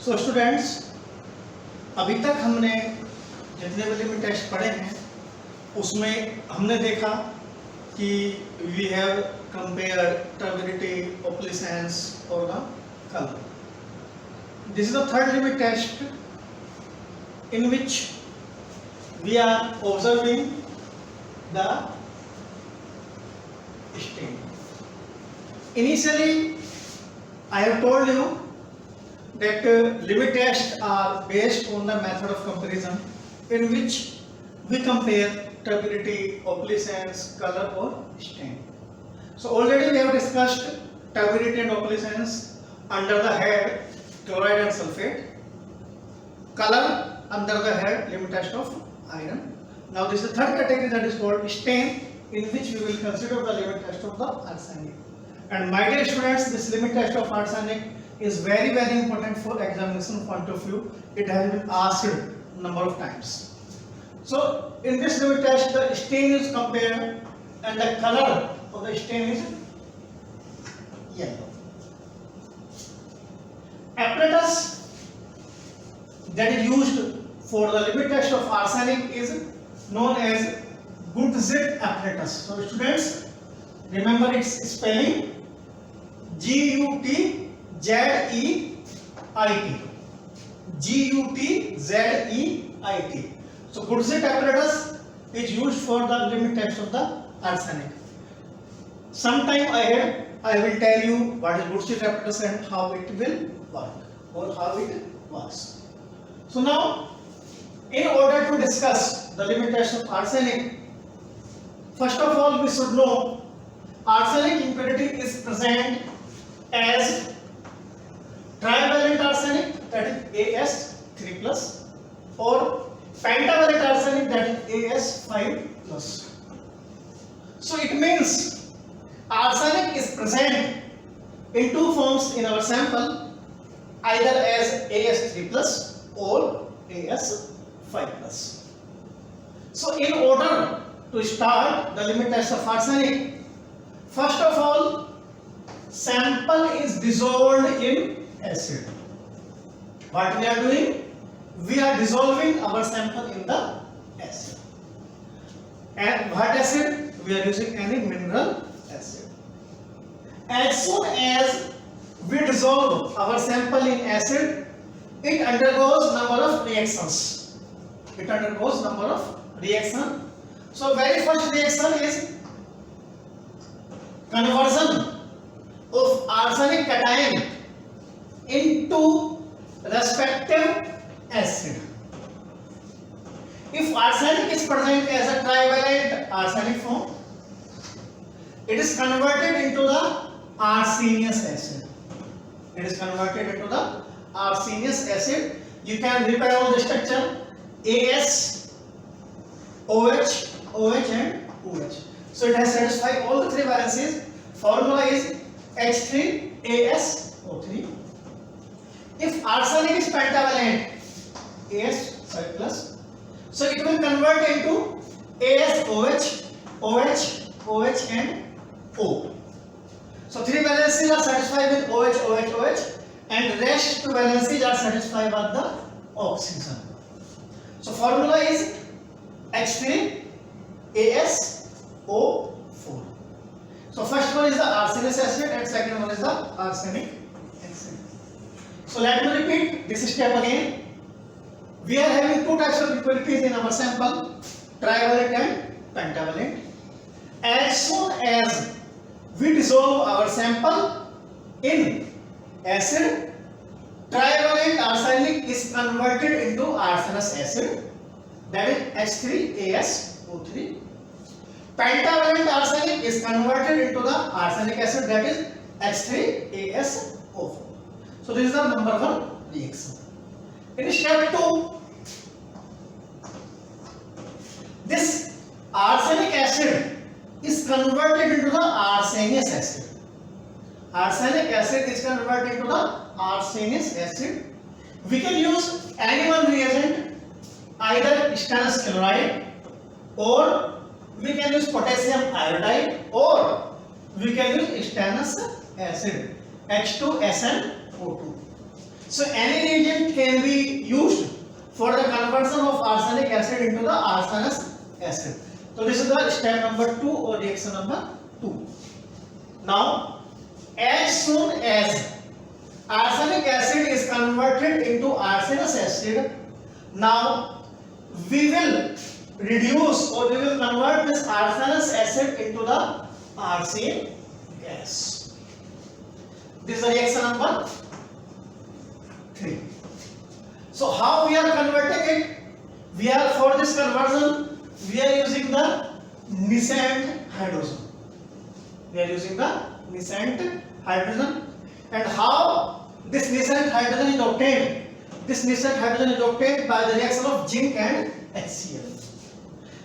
So students, अभी तक हमने जितने भी लिमिट टेस्ट पढ़े हैं उसमें हमने देखा कि we have compare turbidity, opalescence और the colour. This is the third limit test in which we are observing the stain. Initially, I have told you that limit tests are based on the method of comparison in which we compare turbidity, opalescence, color or stain. So already we have discussed turbidity and opalescence under the head chloride and sulfate. Color under the head limit test of iron. Now this is the third category, that is called stain, in which we will consider the limit test of the arsenic. And my dear students, this limit test of arsenic is very important for examination point of view. It has been asked number of times. So in this limit test the stain is compared and the color of the stain is yellow. Apparatus that is used for the limit test of arsenic is known as Gutzeit apparatus. So students, remember its spelling: Gutzeit. Gutzeit. So Gutzeit apparatus is used for the limit test of the arsenic. Sometime ahead I will tell you what is Gutzeit apparatus and how it will work or how it works. So now, in order to discuss the limit test of arsenic, first of all we should know arsenic impurity is present as trivalent arsenic, that is As3+, or pentavalent arsenic, that is As5+. So it means arsenic is present in two forms in our sample, either as As3+ or As5+. So in order to start the limit test of arsenic, first of all sample is dissolved in acid. What we are doing? We are dissolving our sample in the acid. And what acid? We are using any mineral acid. As soon as we dissolve our sample in acid, it undergoes number of reactions. So very first reaction is conversion of arsenic cation into respective acid. If arsenic is present as a trivalent arsenic form, it is converted into the arsenious acid. You can repair all the structure: As, OH, OH and OH. So it has satisfied all the three valencies. Formula is H3AsO3. If arsenic is pentavalent, As5+, so it will convert into AsOH, OH, OH and O. So three valencies are satisfied with OH, OH, OH, and rest two valencies are satisfied with the oxygen. So formula is H3AsO4. So first one is the arsenic acid and second one is the arsenic acid. So let me repeat this step again. We are having two types of impurities in our sample, trivalent and pentavalent. As soon as we dissolve our sample in acid, trivalent arsenic is converted into arsenous acid, that is H3AsO3. Pentavalent arsenic is converted into the arsenic acid, that is H3AsO4. So this is the number one reaction. In step 2, this arsenic acid is converted into the arsenious acid. Arsenic acid is converted into the arsenious acid. We can use any one reagent, either stannous chloride, or we can use potassium iodide, or we can use stannous acid, H2SnO2. So any reagent can be used for the conversion of arsenic acid into the arsenous acid. So this is the step number 2 or reaction number 2. Now as soon as arsenic acid is converted into arsenous acid, now we will reduce or we will convert this arsenous acid into the arsine gas. This is the reaction number 3. So how we are converting it? For this conversion we are using the nascent hydrogen. We are using the nascent hydrogen. And how this nascent hydrogen is obtained? This nascent hydrogen is obtained by the reaction of zinc and HCl.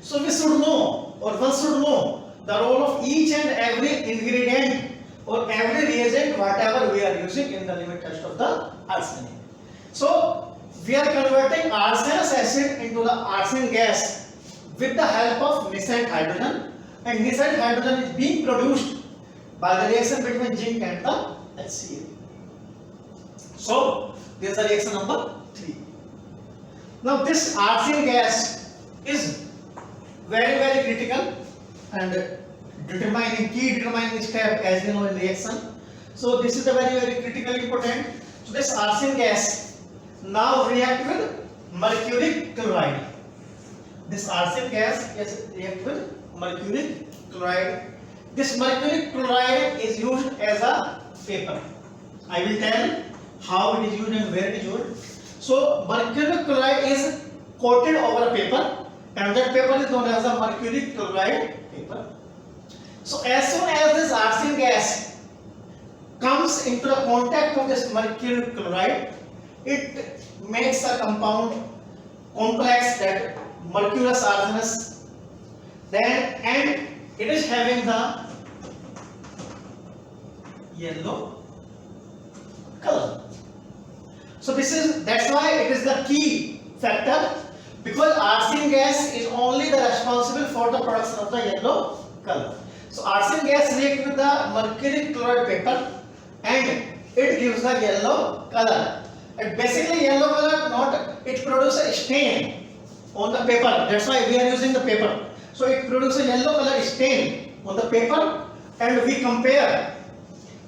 So we should know, or one should know, the role of each and every ingredient or every reagent whatever we are using in the limit test of the arsenic. So we are converting arsenous acid into the arsine gas with the help of nascent hydrogen, and nascent hydrogen is being produced by the reaction between zinc and the HCl. So this is the reaction number 3. Now this arsine gas is very critical and key determining step as you know in reaction. So this is the very critical important. So this arsine gas now react with mercuric chloride. This arsine gas is react with mercuric chloride. This mercuric chloride is used as a paper. I will tell how it is used and where it is used. So mercuric chloride is coated over a paper, and that paper is known as a mercuric chloride paper. So as soon as this arsine gas comes into the contact of this mercuric chloride, it makes a compound complex that mercurous arsenous, then and it is having the yellow color. So that's why it is the key factor, because arsine gas is only the responsible for the production of the yellow color. So arsine gas reacts with the mercuric chloride paper and it gives the yellow color. And basically yellow color it produces a stain on the paper. That's why we are using the paper. So it produces a yellow color stain on the paper, and we compare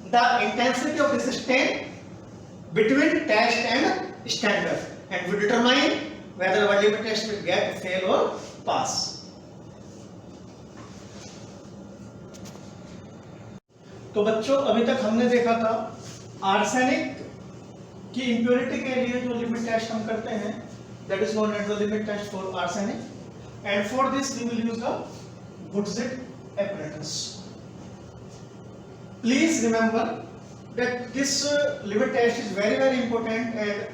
the intensity of this stain between test and standard, and we determine whether our limit test will get fail or pass. तो बच्चों अभी तक हमने देखा था arsenic की impurity के लिए जो लिमिट टेस्ट हम करते हैं, that is known as the limit test for arsenic, and for this we will use the Gutzit apparatus. Please remember that this limit test is very important, and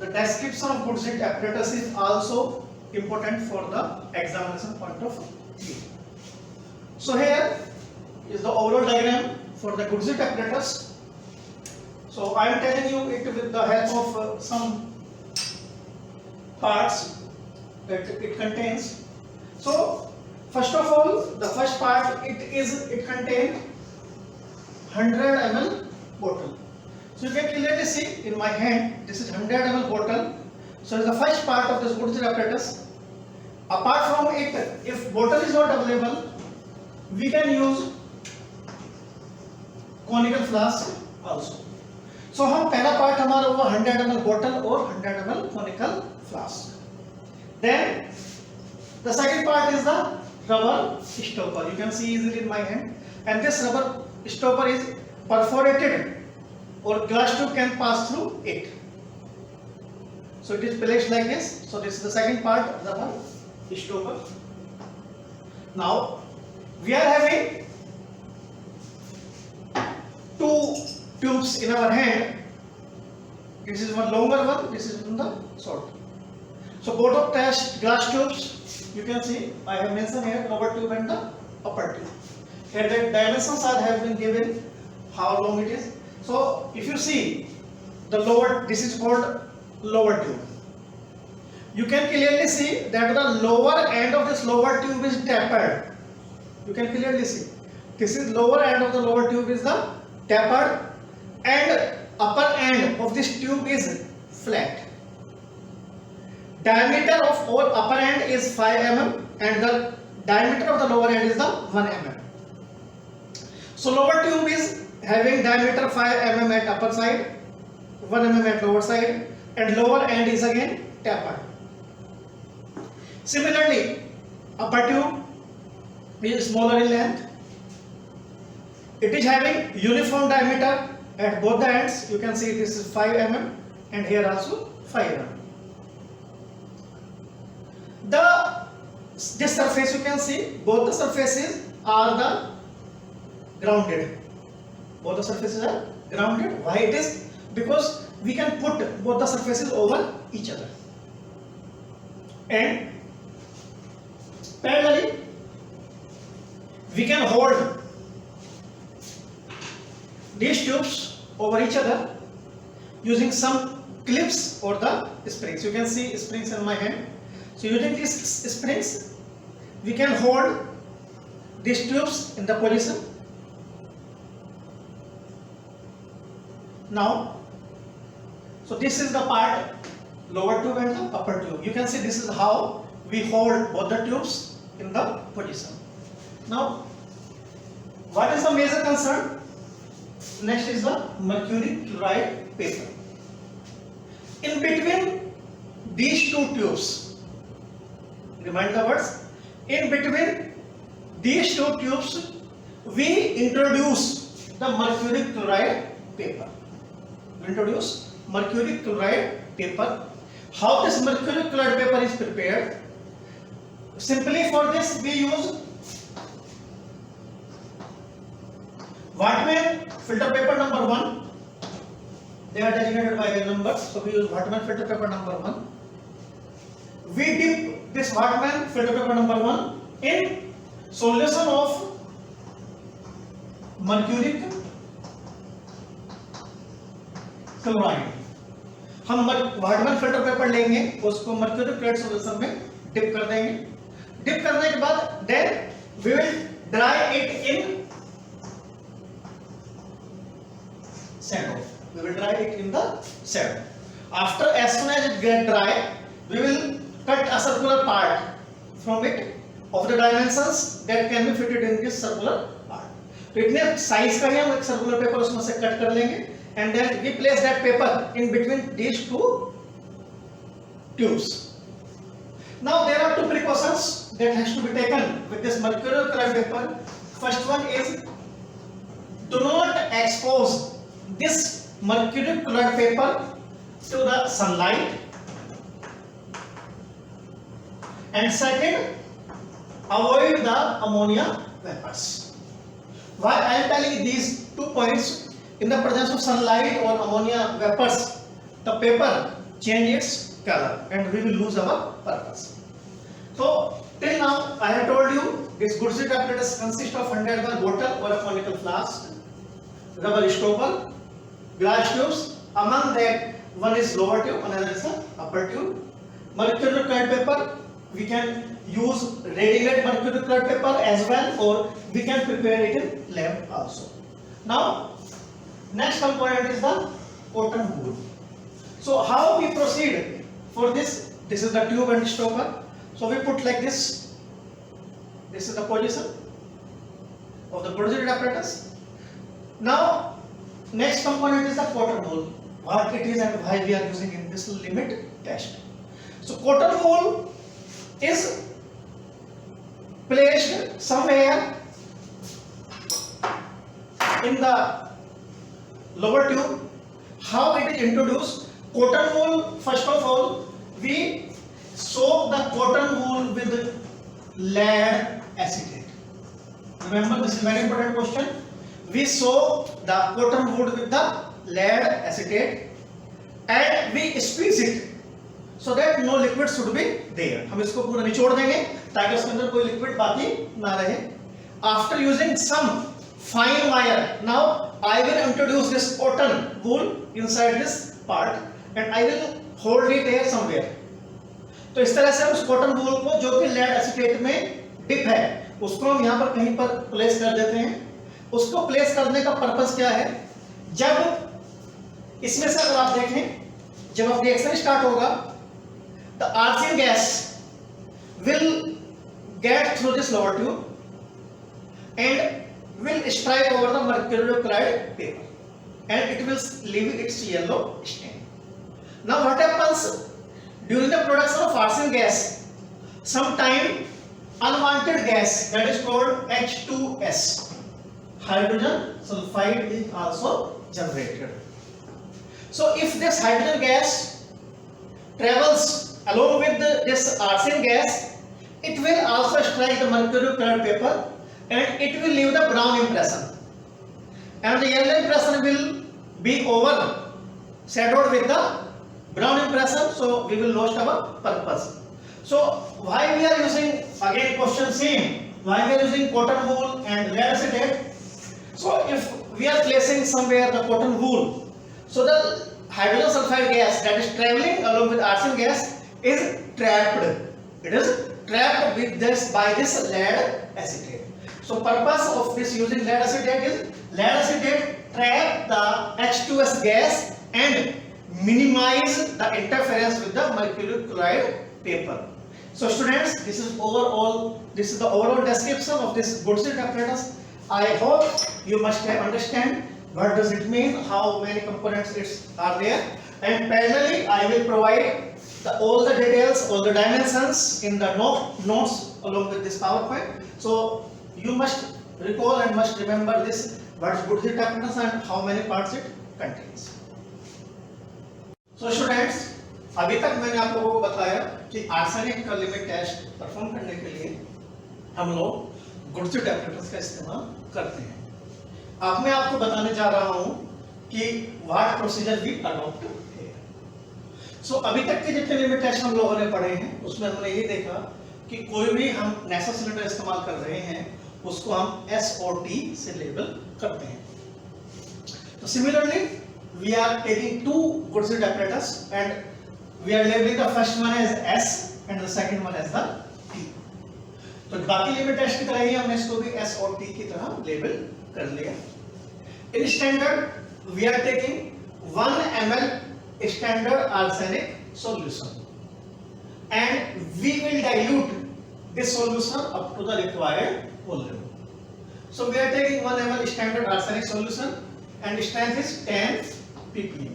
the description of Gutzit apparatus is also important for the examination point of view. So here is the overall diagram for the Gutzit apparatus. So I am telling you it with the help of some parts that it contains. So first of all, the first part it contains 100 ml bottle. So you can clearly see in my hand, this is 100 ml bottle. So the first part of this Gutzit apparatus. Apart from it, if bottle is not available, we can use conical flask also. So हम पहला part हमारा हुआ 100 ml bottle और 100 ml conical flask. Then the second part is the rubber stopper. You can see easily in my hand, and this rubber stopper is perforated or glass tube can pass through it. So it is placed like this. So this is the second part of the rubber stopper. Now we are having two tubes in our hand. This is one longer one, this is the short. So both of test glass tubes, you can see I have mentioned here lower tube and the upper tube. Here the dimensions have been given, how long it is. So if you see the lower, this is called lower tube. You can clearly see that the lower end of this lower tube is tapered. You can clearly see this is lower end of the lower tube is the tapered, and upper end of this tube is flat. Diameter of all upper end is 5 mm and the diameter of the lower end is the 1 mm. So lower tube is having diameter 5 mm at upper side, 1 mm at lower side, and lower end is again tapered. Similarly, upper tube is smaller in length. It is having uniform diameter at both the ends. You can see this is 5 mm and here also 5 mm. This surface you can see both the surfaces are the grounded. Both the surfaces are grounded. Why it is? Because we can put both the surfaces over each other. And parallelly, we can hold these tubes over each other using some clips or the springs. You can see springs in my hand. So using these springs, we can hold these tubes in the position. Now, so this is the part, lower tube and the upper tube. You can see this is how we hold both the tubes in the position. Now, what is the major concern? Next is the mercury chloride paper. In between these two tubes, remind the words, in between these two tubes, we introduce the mercury chloride paper. We introduce mercury chloride paper. How this mercury chloride paper is prepared? Simply for this we use Whatman filter paper number 1. They are designated by their number, so we use Whatman filter paper number 1. We dip this Whatman filter paper number 1 in solution of mercuric chloride. हम Whatman filter paper लेंगे, उसको mercury chloride solution में dip कर देंगे. Dip करने के बाद then we will dry it in shadow. We will dry it in the shadow. After, as soon as it get dry, we will cut a circular part from it of the dimensions that can be fitted in this circular part. तो इतने size का ही हम एक circular paper उसमें से cut कर लेंगे and then we place that paper in between these two tubes. Now there are two precautions that has to be taken with this mercurial chloride paper. First one is, do not expose this mercurial chloride paper to the sunlight, and second, avoid the ammonia vapors. Why I am telling these 2 points? In the presence of sunlight or ammonia vapors, the paper changes its color and we will lose our purpose. So till now I have told you this good sheet apparatus consists of 100 ml bottle or a conical flask, rubber stopper, glass tubes. Among that, one is lower tube, another is the upper tube. Mercurial chloride paper, we can use ready-made mercurial chloride paper as well, or we can prepare it in lab also. Now next component is the cotton wool. So how we proceed for this? This is the tube and stopper. So we put like this. This is the position of the produced apparatus. Now next component is the cotton wool. What it is and why we are using in this limit test. So cotton wool is placed somewhere in the lower tube. How it is introduced? Cotton wool, first of all, we soak the cotton wool with lead acetate. Remember, this is very important question. We soak the cotton wool with the lead acetate and we squeeze it so that no liquid should be there. हम इसको पूरा निचोड़ देंगे ताकि उसके अंदर कोई liquid बाकी ना रहे. After using some fine wire, now I will introduce this cotton wool inside this part and I will hold it here somewhere. तो इस तरह से हम उस cotton wool को जो कि lead acetate में dip है उसको हम यहाँ पर कहीं पर place कर देते हैं. उसको place करने का purpose क्या है? जब इसमें से अगर आप देखें, जब अब रिएक्शन स्टार्ट होगा, the arsine gas will get through this lower tube and will strike over the mercury chloride paper and it will leave its yellow stain. Now what happens during the production of arsenic gas? Sometime unwanted gas that is called H2S, hydrogen sulfide, is also generated. So if this hydrogen gas travels along with this arsenic gas, it will also strike the mercury chloride paper and it will leave the brown impression, and the yellow impression will be overshadowed with the brown impression, so we will lose our purpose. So why we are using, again question same, why we are using cotton wool and lead acetate? So if we are placing somewhere the cotton wool, so the hydrogen sulfide gas that is traveling along with arsenic gas is trapped, it is trapped with this by this lead acetate. So purpose of this using lead acetate is lead acetate trap the H2S gas and minimize the interference with the mercury chloride paper. So students, this is the overall description of this Bursted apparatus. I hope you must understand what does it mean, how many components are there, and parallelly I will provide all the details, all the dimensions in the notes along with this PowerPoint. So you must recall and must remember this, what is Bursted apparatus and how many parts it contains. So students, अभी तक मैंने आप लोगों को बताया कि arsenic का limit test perform करने के लिए हम लोग बुर्स्टेड apparatus का इस्तेमाल करते हैं. अब मैं आपको बताने जा रहा हूं कि व्हाट प्रोसीजर वी अडॉप्ट है. सो अभी तक के जितने लिमिट टेस्ट हम लोगों ने पढ़े हैं उसमें हमने ये देखा कि कोई भी हम नेशनल सिलेंडर इस्तेमाल कर रहे हैं उसको हम SOT से लेबल करते हैं. तो similarly we are taking two Bursted apparatus and we are labeling the first one as S and the second one as the T. तो बाकी लिमिट टेस्ट की तरह ही हमने इसको भी SOT की तरह लेबल कर लिया. In standard we are taking 1 ml standard arsenic solution and we will dilute this solution up to the required volume. So we are taking 1 ml standard arsenic solution and strength is 10 ppm.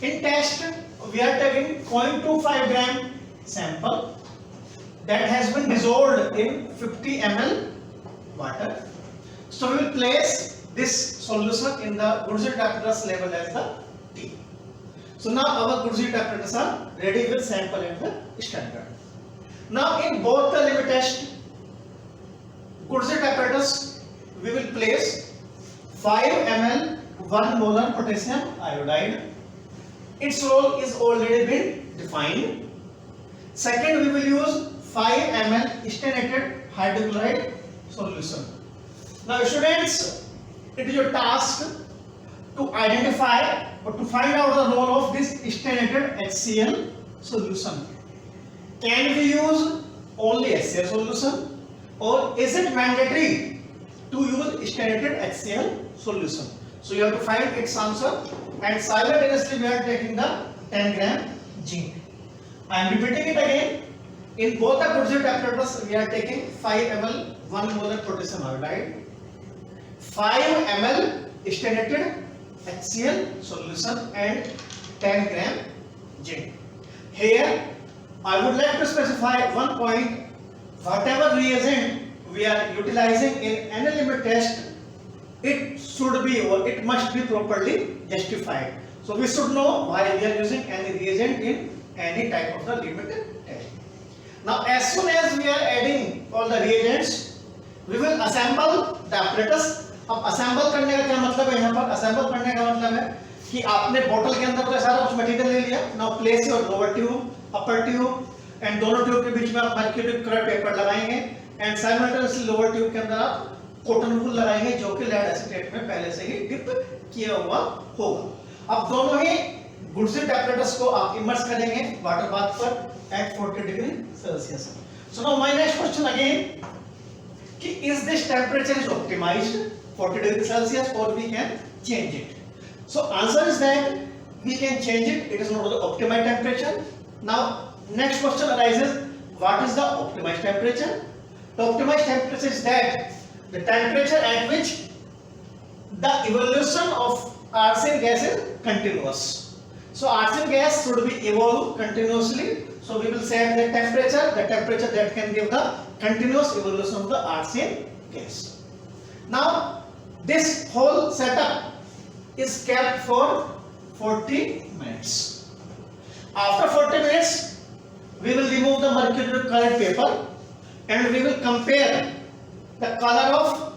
In test we are taking 0.25 gram sample that has been dissolved in 50 ml water. So we will place this solution in the Bursted apparatus labeled as the T. So now our Bursted apparatus are ready with sample and the standard. Now in both the limit test Bursted apparatus we will place 5 ml 1 molar potassium iodide. Its role is already been defined. Second, we will use 5 ml stagnated hydrochloride solution. Now students, it is your task to identify or to find out the role of this stagnated HCl solution. Can we use only HCl solution or is it mandatory to use stagnated HCl solution? So you have to find its answer and simultaneously we are taking the 10 gram zinc. I am repeating it again. In both the Bursted apparatus we are taking 5 ml 1 molar potassium iodide, 5 ml stagnated HCl solution and 10 gram zinc. Here I would like to specify one point. Whatever reagent we are utilizing in any limit test, it should be or it must be properly justified. So we should know why we are using any reagent in any type of the limited test. Now as soon as we are adding all the reagents, we will assemble the apparatus. अब assemble करने का क्या मतलब है? यहाँ पर assemble करने का मतलब है कि आपने बोतल के अंदर तो सारा कुछ मटेरियल ले लिया. Now place your lower tube, upper tube and दोनों ट्यूब के बीच में आप mercury chloride पेपर लगाएंगे and simultaneously lower tube के अंदर आप कॉटन वूल लगाएंगे जो कि लेड एसीटेट में पहले से ही डिप किया हुआ होगा. अब दोनों ही Bursted apparatus को आप इमर्स करेंगे वाटर बाथ पर at 40 degree Celsius. So now my next question again कि is this temperature is optimized 40 degree Celsius or we can change it? So answer is that we can change it. It is not the optimized temperature. Now next question arises, what is the optimized temperature? The optimized temperature is that the temperature at which the evolution of arsenic gas is continuous. So arsenic gas should be evolved continuously. So we will set the temperature that can give the continuous evolution of the arsenic gas. Now this whole setup is kept for 40 minutes. After 40 minutes, we will remove the mercury colored paper and we will compare the color of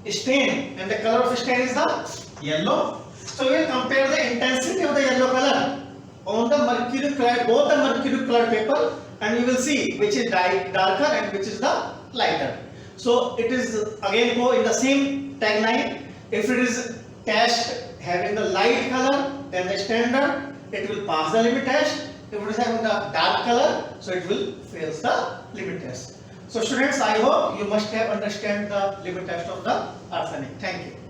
stain, and the color of stain is the yellow. So we will compare the intensity of the yellow color on the mercury colored, both the mercury colored paper, and we will see which is darker and which is the lighter. So it is again go in the same tagline. If it is test having the light color, then the standard, it will pass the limit test. If it is having the dark color, so it will fail the limit test. So students, I hope you must have understand the limit test of the arsenic. Thank you.